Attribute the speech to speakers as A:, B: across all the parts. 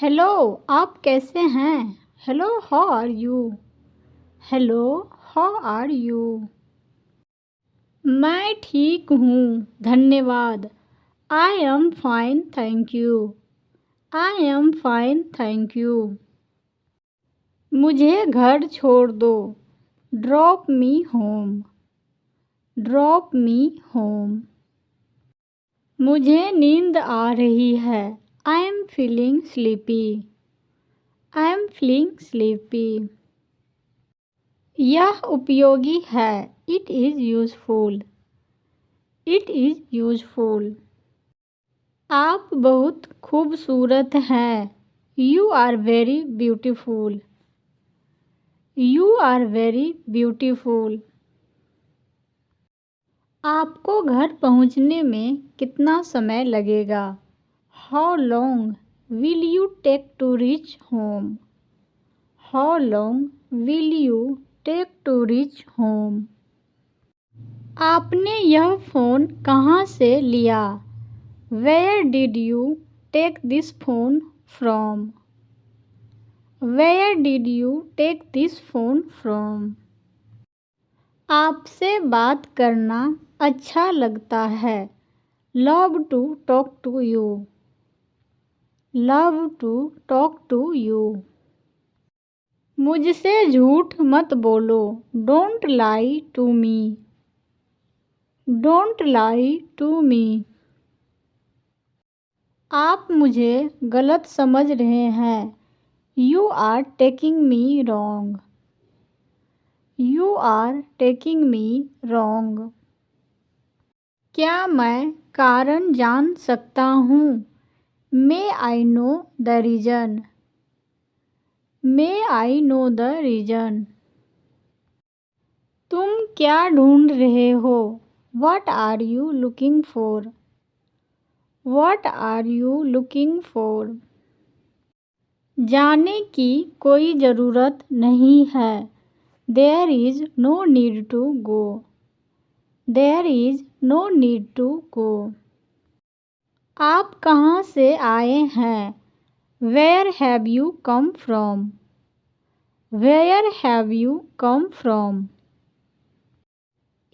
A: Hello. आप कैसे हैं? Hello, how are you? Hello, how are you? मैं ठीक हूँ, धन्यवाद। I am fine, thank you. I am fine, thank you. मुझे घर छोड़ दो। Drop me home. Drop me home. मुझे नींद आ रही है। I am feeling sleepy. I am feeling sleepy. यह उपयोगी है। It is useful. It is useful. आप बहुत खूबसूरत हैं। You are very beautiful. You are very beautiful. आपको घर पहुंचने में कितना समय लगेगा? How long will you take to reach home? How long will you take to reach home? आपने यह फ़ोन कहाँ से लिया? Where did you take this phone from? Where did you take this phone from? आपसे बात करना अच्छा लगता है। Love to talk to you. Love to talk to you. मुझसे झूठ मत बोलो। Don't lie to me. Don't lie to me. आप मुझे गलत समझ रहे हैं। You are taking me wrong. You are taking me wrong. क्या मैं कारण जान सकता हूँ? May I know the reason? May I know the reason? तुम क्या ढूंढ रहे हो? What are you looking for? What are you looking for? जाने की कोई ज़रूरत नहीं है। There is no need to go. There is no need to go. आप कहाँ से आए हैं? Where have you come from? Where have you come from?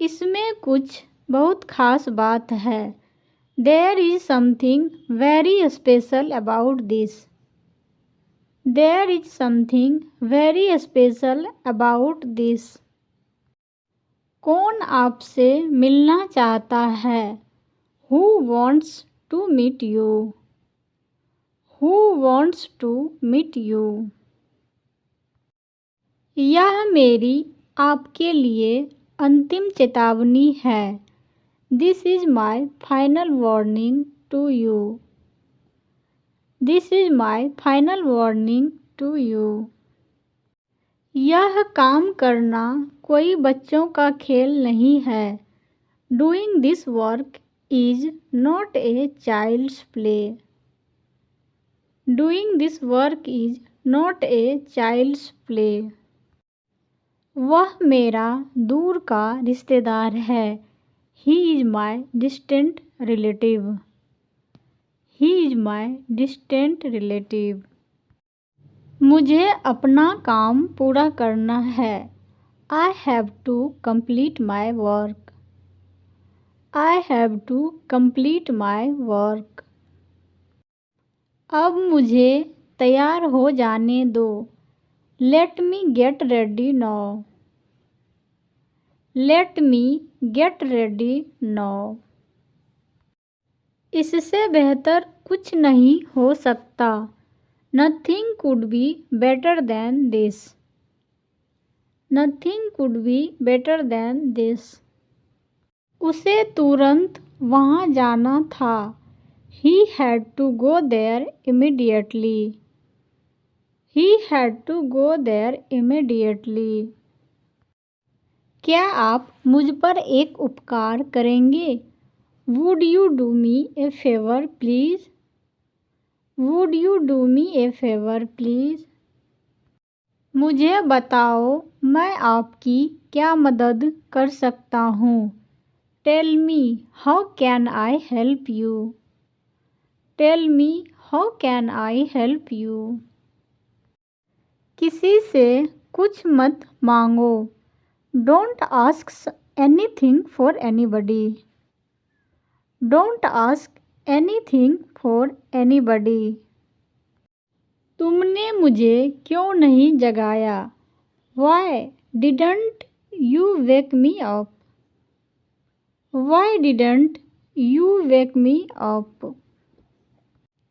A: इसमें कुछ बहुत खास बात है। There is something very special about this. There is something very special about this. कौन आपसे मिलना चाहता है? Who wants to meet you? Who wants to meet you? यह मेरी आपके लिए अंतिम चेतावनी है। This is my final warning to you. This is my final warning to you. यह काम करना कोई बच्चों का खेल नहीं है। Doing this work is not a child's play. Doing this work is not a child's play. वह मेरा दूर का रिश्तेदार है। He is my distant relative. He is my distant relative. मुझे अपना काम पूरा करना है। I have to complete my work. I have to complete my work. अब मुझे तैयार हो जाने दो। Let me get ready now. Let me get ready now. इससे बेहतर कुछ नहीं हो सकता। Nothing could be better than this. Nothing could be better than this. उसे तुरंत वहाँ जाना था। He had to go there immediately. He had to go there immediately. क्या आप मुझ पर एक उपकार करेंगे? Would you do me a favor, please? Would you do me a favor, please? मुझे बताओ मैं आपकी क्या मदद कर सकता हूँ? Tell me how can I help you? Tell me how can I help you? किसी से कुछ मत मांगो। Don't ask anything for anybody. Don't ask anything for anybody. तुमने मुझे क्यों नहीं जगाया? Why didn't you wake me up? Why didn't you wake me up?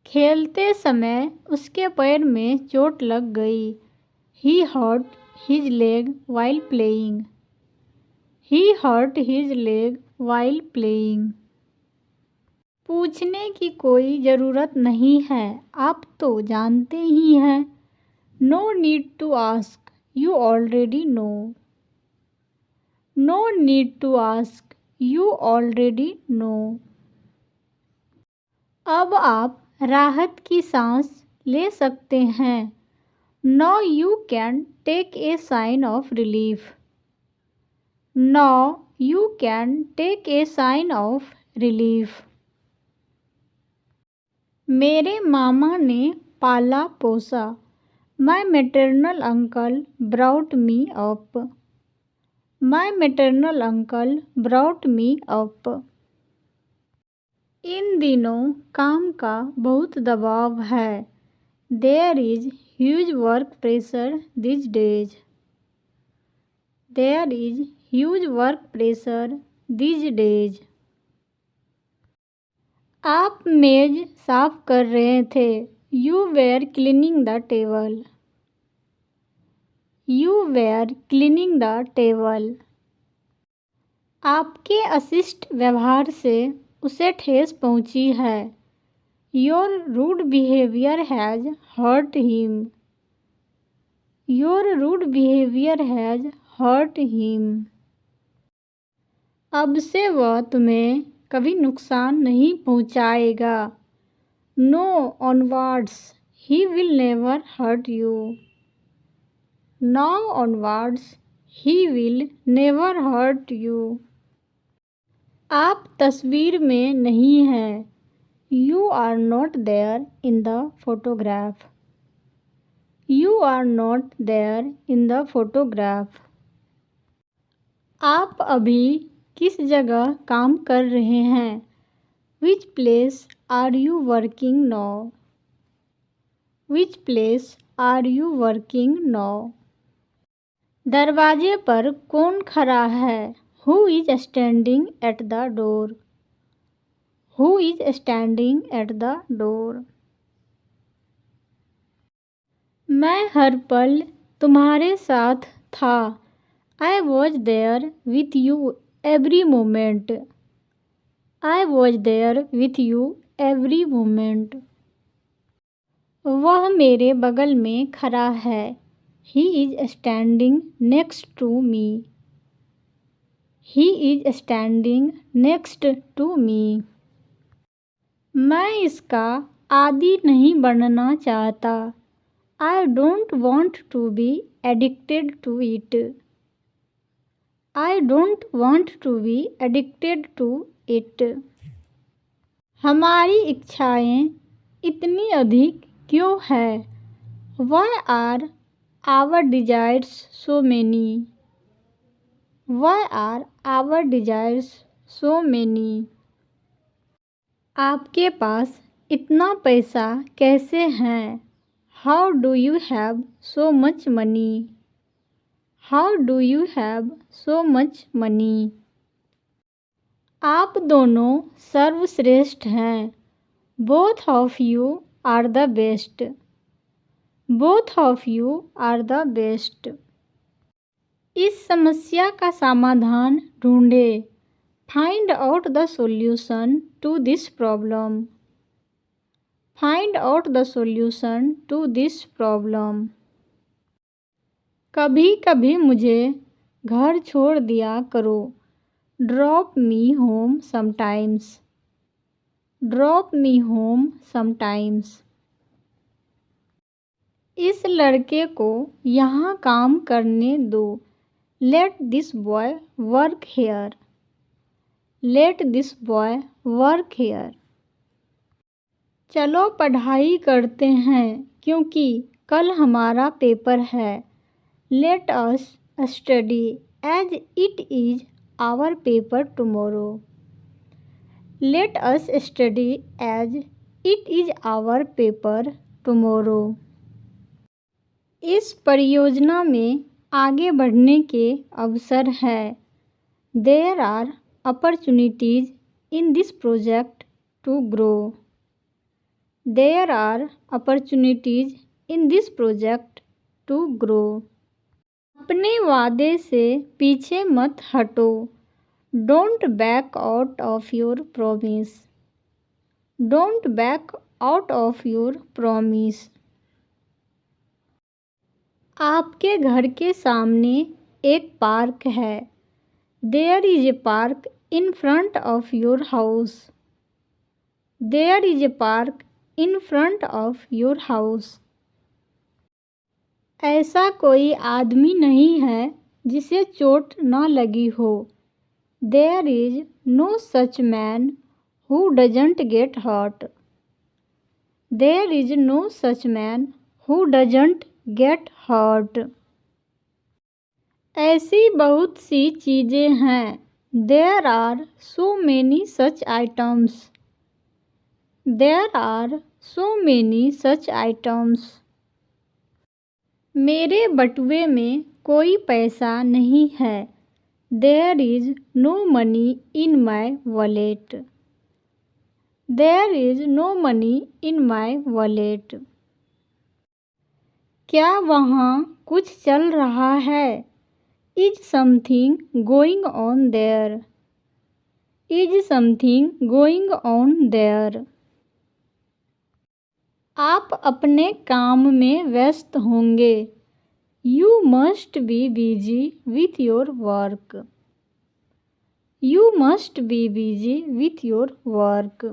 A: खेलते समय उसके पैर में चोट लग गई। He hurt his leg while playing. He hurt his leg while playing. पूछने की कोई ज़रूरत नहीं है, आप तो जानते ही हैं। No need to ask, you already know. No need to ask, you already know. अब आप राहत की सांस ले सकते हैं। Now you can take a sign of relief. Now you can take a sign of relief. मेरे मामा ने पाला पोसा। My maternal uncle brought me up. My maternal uncle brought me up. इन दिनों काम का बहुत दबाव है। There is huge work pressure these days. There is huge work pressure these days. आप मेज साफ कर रहे थे। You were cleaning the table. You were cleaning the table. आपके अशिष्ट व्यवहार से उसे ठेस पहुंची है। Your rude behavior has hurt him. Your rude behavior has hurt him. अब से वह तुम्हें कभी नुकसान नहीं पहुंचाएगा। No onwards, he will never hurt you. Now onwards, he will never hurt you. आप तस्वीर में नहीं हैं। You are not there in the photograph. You are not there in the photograph. आप अभी किस जगह काम कर रहे हैं? Which place are you working now? Which place are you working now? दरवाजे पर कौन खड़ा है? Who is standing at the door? Who is standing at the door? मैं हर पल तुम्हारे साथ था। I was there with you every moment. I was there with you every moment. वह मेरे बगल में खड़ा है। He is standing next to me. He is standing next to me. मैं इसका आदी नहीं बनना चाहता। I don't want to be addicted to it. I don't want to be addicted to it. हमारी इच्छाएं इतनी अधिक क्यों है? Why are our desires so many? Why are our desires so many? आपके पास इतना पैसा कैसे है? How do you have so much money? How do you have so much money? आप दोनों सर्वश्रेष्ठ हैं। Both of you are the best. Both of you are the best. इस समस्या का समाधान ढूंढें। Find out the solution to this problem. Find out the solution to this problem. कभी कभी मुझे घर छोड़ दिया करो। Drop me home sometimes. Drop me home sometimes. इस लड़के को यहाँ काम करने दो। Let this boy work here. Let this boy work here. चलो पढ़ाई करते हैं क्योंकि कल हमारा पेपर है। Let us study as it is our paper tomorrow. Let us study as it is our paper tomorrow. इस परियोजना में आगे बढ़ने के अवसर हैं। There are opportunities in this project to grow. There are opportunities in this project to grow. अपने वादे से पीछे मत हटो। Don't back out of your promise. Don't back out of your promise. आपके घर के सामने एक पार्क है। There is a park in front of your house. There is a park in front of your house. ऐसा कोई आदमी नहीं है जिसे चोट न लगी हो। There is no such man who doesn't get hurt. There is no such man who doesn't get hurt. ऐसी बहुत सी चीज़ें हैं। There are so many such items. There are so many such items. मेरे बटुए में कोई पैसा नहीं है। There is no money in my wallet. There is no money in my wallet. क्या वहाँ कुछ चल रहा है? Is something going on there. Is something going on there. आप अपने काम में व्यस्त होंगे। You must be busy with your work. You must be busy with your work.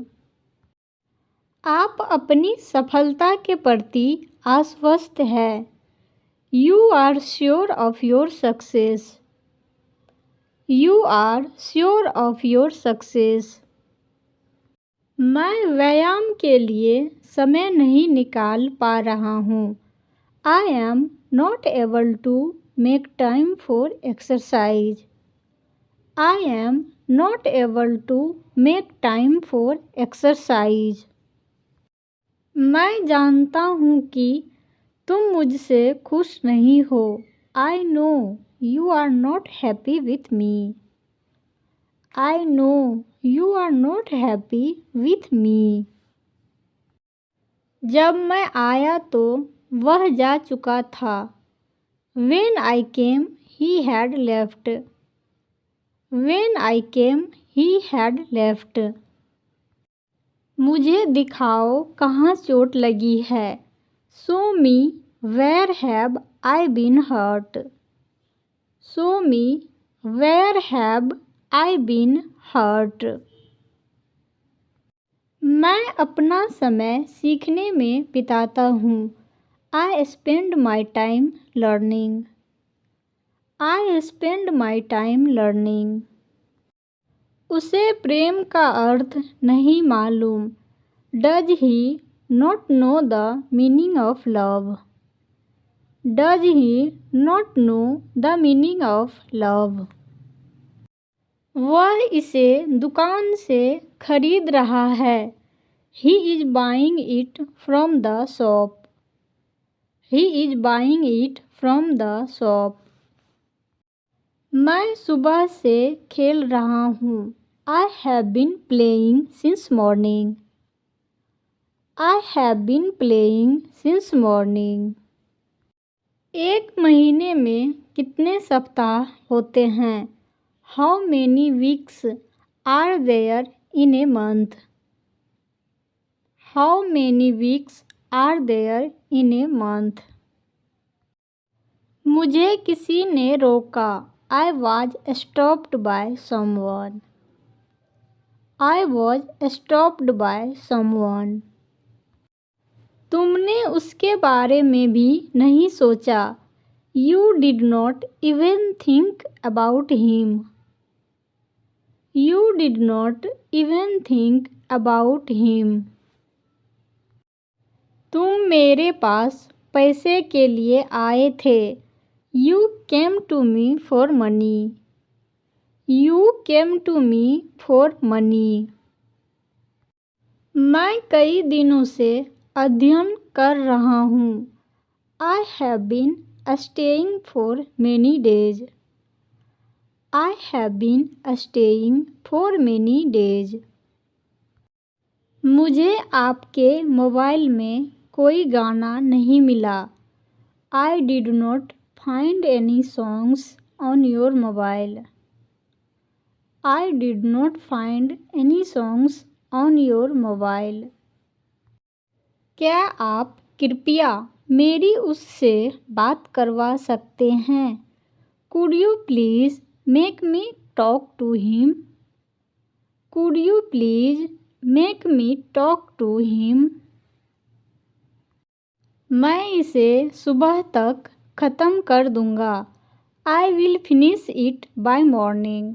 A: आप अपनी सफलता के प्रति आश्वस्त है। You are sure of your success. You are sure of your success. मैं व्यायाम के लिए समय नहीं निकाल पा रहा हूँ। I am not able to make time for exercise. I am not able to make time for exercise. मैं जानता हूँ कि तुम मुझसे खुश नहीं हो। I know you are not happy with me. I know you are not happy with me. जब मैं आया तो वह जा चुका था। When I came, he had left. When I came, he had left. मुझे दिखाओ कहाँ चोट लगी है। Show me where have I been hurt. Show me where have I been hurt. मैं अपना समय सीखने में बिताता हूँ। I spend my time learning. I spend my time learning. उसे प्रेम का अर्थ नहीं मालूम। Does he not know the meaning of love? Does he not know the meaning of love? वह इसे दुकान से खरीद रहा है। He is buying it from the shop. He is buying it from the shop. मैं सुबह से खेल रहा हूँ। I have been playing since morning. I have been playing since morning. एक महीने में कितने सप्ताह होते हैं? How many weeks are there in a month? How many weeks are there in a month? मुझे किसी ने रोका। I was stopped by someone. I was stopped by someone. तुमने उसके बारे में भी नहीं सोचा। You did not even think about him. You did not even think about him. तुम मेरे पास पैसे के लिए आए थे। You came to me for money. You came to me for money. मैं कई दिनों से अध्ययन कर रहा हूँ। I have been staying for many days. I have been staying for many days. मुझे आपके मोबाइल में कोई गाना नहीं मिला। I did not find any songs on your mobile. I did not find any songs on your mobile. क्या आप कृपया मेरी उससे बात करवा सकते हैं? Could you please make me talk to him? Could you please make me talk to him? मैं इसे सुबह तक ख़त्म कर दूँगा। I will finish it by morning.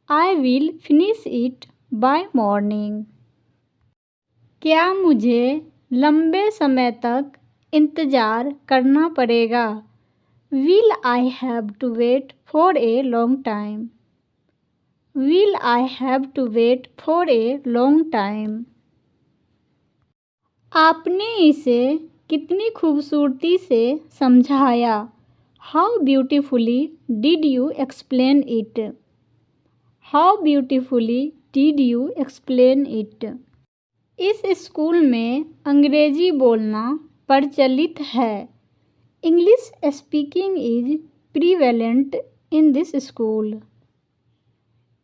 A: I will finish it by morning. क्या मुझे लंबे समय तक इंतज़ार करना पड़ेगा? Will I have to wait for a long time? Will I have to wait for a long time? आपने इसे कितनी खूबसूरती से समझाया। How beautifully did you explain it? How beautifully did you explain it? इस स्कूल में अंग्रेजी बोलना प्रचलित है। English speaking is prevalent in this school.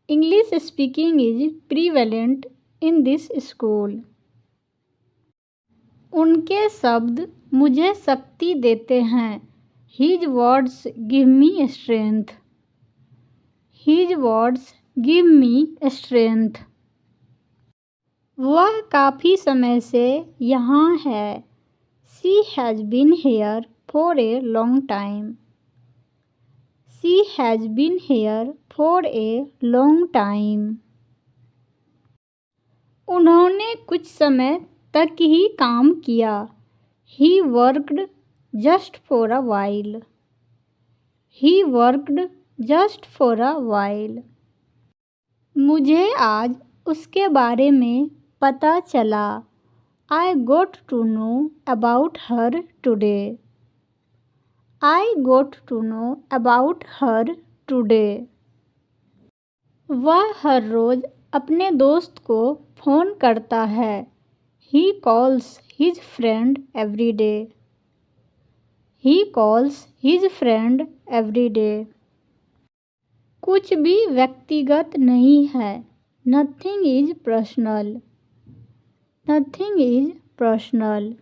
A: English speaking is prevalent in this school. उनके शब्द मुझे शक्ति देते हैं। His words give me strength. His words give me strength. वह काफ़ी समय से यहाँ है। She has been here for a long time. She has been here for a long time. उन्होंने कुछ समय तक ही काम किया। He worked just for a while. He worked just for a while. मुझे आज उसके बारे में पता चला। I got to know about her today. I got to know about her today. वह हर रोज़ अपने दोस्त को फ़ोन करता है। He calls his friend every day. He calls his friend every day. कुछ भी व्यक्तिगत नहीं है। Nothing is personal. Nothing is personal.